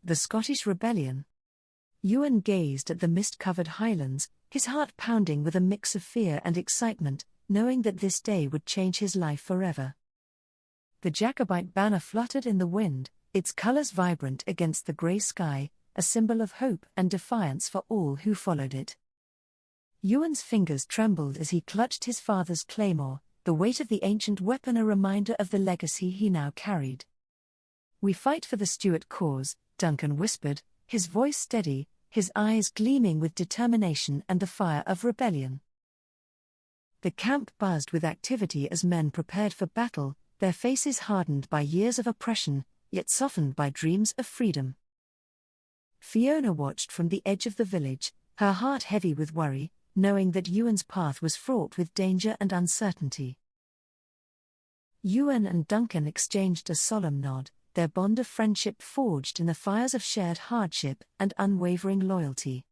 The Scottish Rebellion. Ewan gazed at the mist-covered highlands, his heart pounding with a mix of fear and excitement, knowing that this day would change his life forever. The Jacobite banner fluttered in the wind, its colours vibrant against the grey sky, a symbol of hope and defiance for all who followed it. Ewan's fingers trembled as he clutched his father's claymore, the weight of the ancient weapon a reminder of the legacy he now carried. "We fight for the Stuart cause," Duncan whispered, his voice steady, his eyes gleaming with determination and the fire of rebellion. The camp buzzed with activity as men prepared for battle, their faces hardened by years of oppression, yet softened by dreams of freedom. Fiona watched from the edge of the village, her heart heavy with worry, knowing that Ewan's path was fraught with danger and uncertainty. Ewan and Duncan exchanged a solemn nod, their bond of friendship forged in the fires of shared hardship and unwavering loyalty.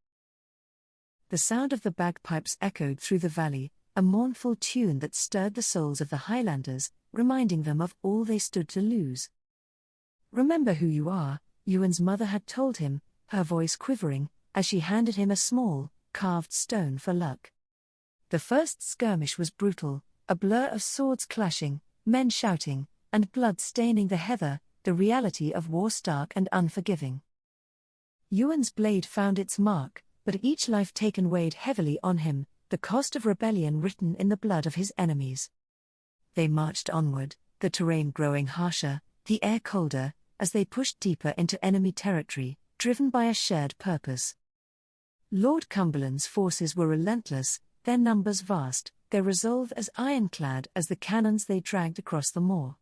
The sound of the bagpipes echoed through the valley, a mournful tune that stirred the souls of the Highlanders, reminding them of all they stood to lose. "Remember who you are," Ewan's mother had told him, her voice quivering, as she handed him a small, carved stone for luck. The first skirmish was brutal, a blur of swords clashing, men shouting, and blood staining the heather, the reality of war stark and unforgiving. Ewan's blade found its mark, but each life taken weighed heavily on him, the cost of rebellion written in the blood of his enemies. They marched onward, the terrain growing harsher, the air colder, as they pushed deeper into enemy territory, driven by a shared purpose. Lord Cumberland's forces were relentless, their numbers vast, their resolve as ironclad as the cannons they dragged across the moor.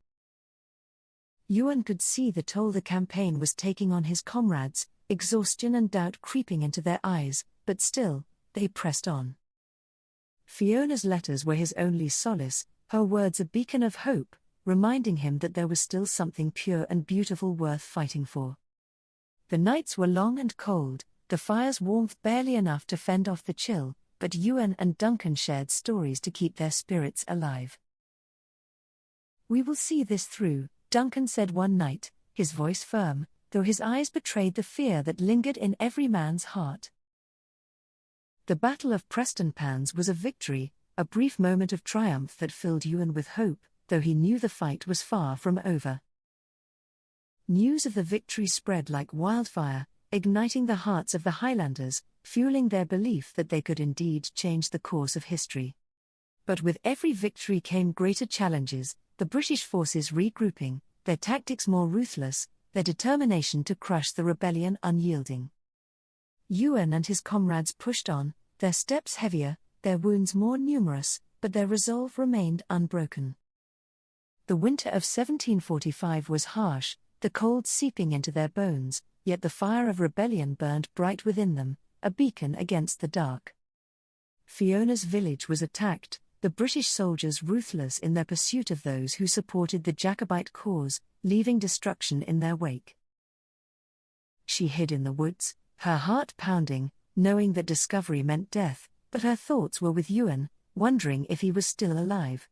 Ewan could see the toll the campaign was taking on his comrades, exhaustion and doubt creeping into their eyes, but still, they pressed on. Fiona's letters were his only solace, her words a beacon of hope, reminding him that there was still something pure and beautiful worth fighting for. The nights were long and cold, the fire's warmth barely enough to fend off the chill, but Ewan and Duncan shared stories to keep their spirits alive. "We will see this through," Duncan said one night, his voice firm, though his eyes betrayed the fear that lingered in every man's heart. The Battle of Prestonpans was a victory, a brief moment of triumph that filled Ewan with hope, though he knew the fight was far from over. News of the victory spread like wildfire, igniting the hearts of the Highlanders, fueling their belief that they could indeed change the course of history. But with every victory came greater challenges, the British forces regrouping, their tactics more ruthless, their determination to crush the rebellion unyielding. Ewan and his comrades pushed on, their steps heavier, their wounds more numerous, but their resolve remained unbroken. The winter of 1745 was harsh, the cold seeping into their bones, yet the fire of rebellion burned bright within them, a beacon against the dark. Fiona's village was attacked, the British soldiers ruthless in their pursuit of those who supported the Jacobite cause, leaving destruction in their wake. She hid in the woods, her heart pounding, knowing that discovery meant death, but her thoughts were with Ewan, wondering if he was still alive.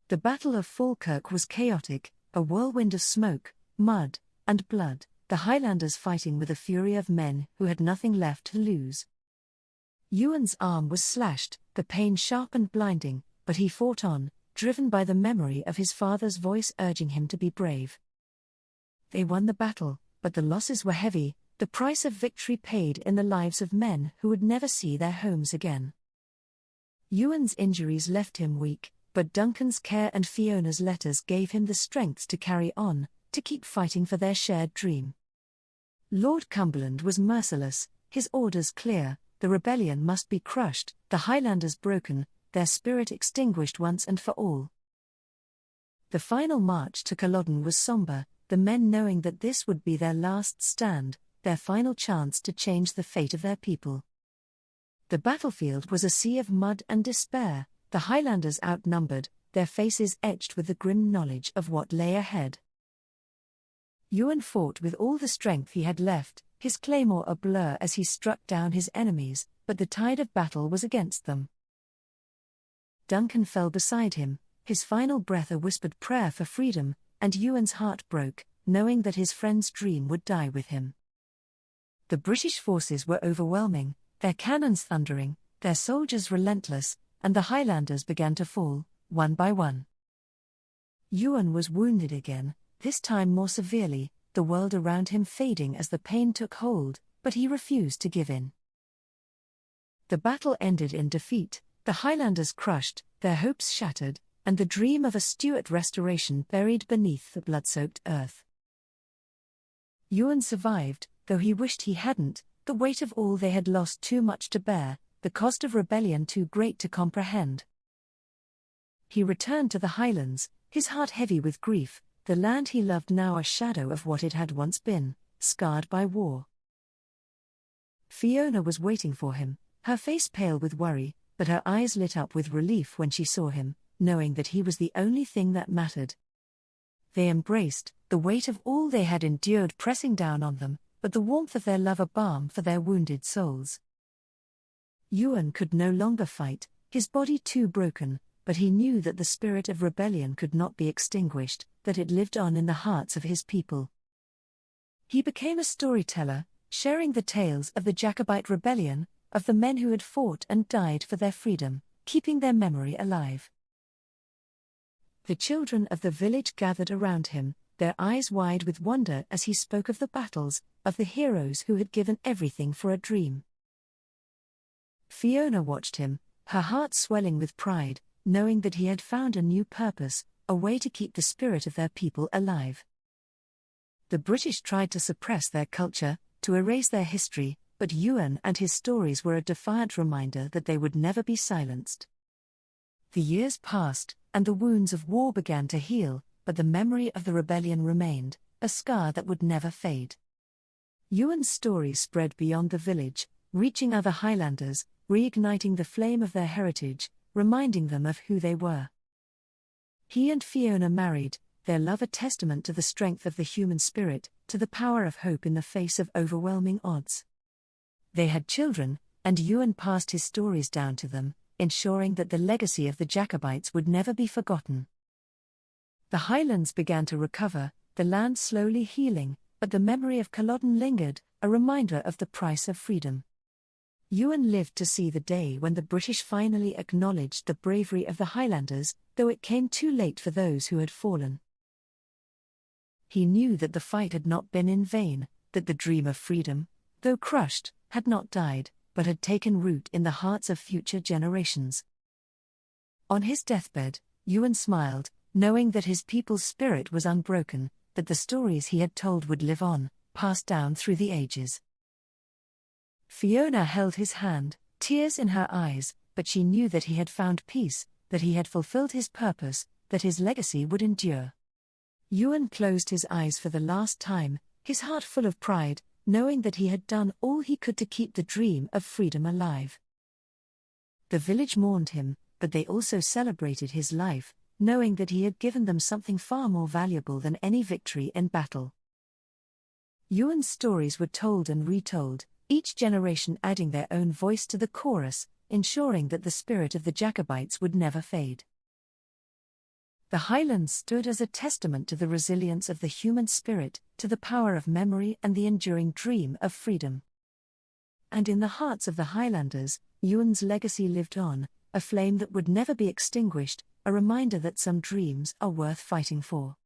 The Battle of Falkirk was chaotic, a whirlwind of smoke, mud, and blood, the Highlanders fighting with the fury of men who had nothing left to lose. Ewan's arm was slashed, the pain sharp and blinding, but he fought on, driven by the memory of his father's voice urging him to be brave. They won the battle, but the losses were heavy, the price of victory paid in the lives of men who would never see their homes again. Ewan's injuries left him weak, but Duncan's care and Fiona's letters gave him the strength to carry on, to keep fighting for their shared dream. Lord Cumberland was merciless, his orders clear: the rebellion must be crushed, the Highlanders broken, their spirit extinguished once and for all. The final march to Culloden was somber, the men knowing that this would be their last stand, their final chance to change the fate of their people. The battlefield was a sea of mud and despair, the Highlanders outnumbered, their faces etched with the grim knowledge of what lay ahead. Ewan fought with all the strength he had left, his claymore a blur as he struck down his enemies, but the tide of battle was against them. Duncan fell beside him, his final breath a whispered prayer for freedom, and Ewan's heart broke, knowing that his friend's dream would die with him. The British forces were overwhelming, their cannons thundering, their soldiers relentless, and the Highlanders began to fall, one by one. Ewan was wounded again, this time more severely, the world around him fading as the pain took hold, but he refused to give in. The battle ended in defeat, the Highlanders crushed, their hopes shattered, and the dream of a Stuart restoration buried beneath the blood-soaked earth. Ewan survived, though he wished he hadn't, the weight of all they had lost too much to bear, the cost of rebellion too great to comprehend. He returned to the Highlands, his heart heavy with grief, the land he loved now a shadow of what it had once been, scarred by war. Fiona was waiting for him, her face pale with worry, but her eyes lit up with relief when she saw him, knowing that he was the only thing that mattered. They embraced, the weight of all they had endured pressing down on them, but the warmth of their love a balm for their wounded souls. Ewan could no longer fight, his body too broken, but he knew that the spirit of rebellion could not be extinguished, that it lived on in the hearts of his people. He became a storyteller, sharing the tales of the Jacobite rebellion, of the men who had fought and died for their freedom, keeping their memory alive. The children of the village gathered around him, their eyes wide with wonder as he spoke of the battles, of the heroes who had given everything for a dream. Fiona watched him, her heart swelling with pride, knowing that he had found a new purpose, a way to keep the spirit of their people alive. The British tried to suppress their culture, to erase their history, but Ewan and his stories were a defiant reminder that they would never be silenced. The years passed, and the wounds of war began to heal, but the memory of the rebellion remained, a scar that would never fade. Ewan's stories spread beyond the village, reaching other Highlanders, reigniting the flame of their heritage, reminding them of who they were. He and Fiona married, their love a testament to the strength of the human spirit, to the power of hope in the face of overwhelming odds. They had children, and Ewan passed his stories down to them, ensuring that the legacy of the Jacobites would never be forgotten. The Highlands began to recover, the land slowly healing, but the memory of Culloden lingered, a reminder of the price of freedom. Ewan lived to see the day when the British finally acknowledged the bravery of the Highlanders, though it came too late for those who had fallen. He knew that the fight had not been in vain, that the dream of freedom, though crushed, had not died, but had taken root in the hearts of future generations. On his deathbed, Ewan smiled, knowing that his people's spirit was unbroken, that the stories he had told would live on, passed down through the ages. Fiona held his hand, tears in her eyes, but she knew that he had found peace, that he had fulfilled his purpose, that his legacy would endure. Ewan closed his eyes for the last time, his heart full of pride, knowing that he had done all he could to keep the dream of freedom alive. The village mourned him, but they also celebrated his life, knowing that he had given them something far more valuable than any victory in battle. Ewan's stories were told and retold, each generation adding their own voice to the chorus, ensuring that the spirit of the Jacobites would never fade. The Highlands stood as a testament to the resilience of the human spirit, to the power of memory and the enduring dream of freedom. And in the hearts of the Highlanders, Ewan's legacy lived on, a flame that would never be extinguished, a reminder that some dreams are worth fighting for.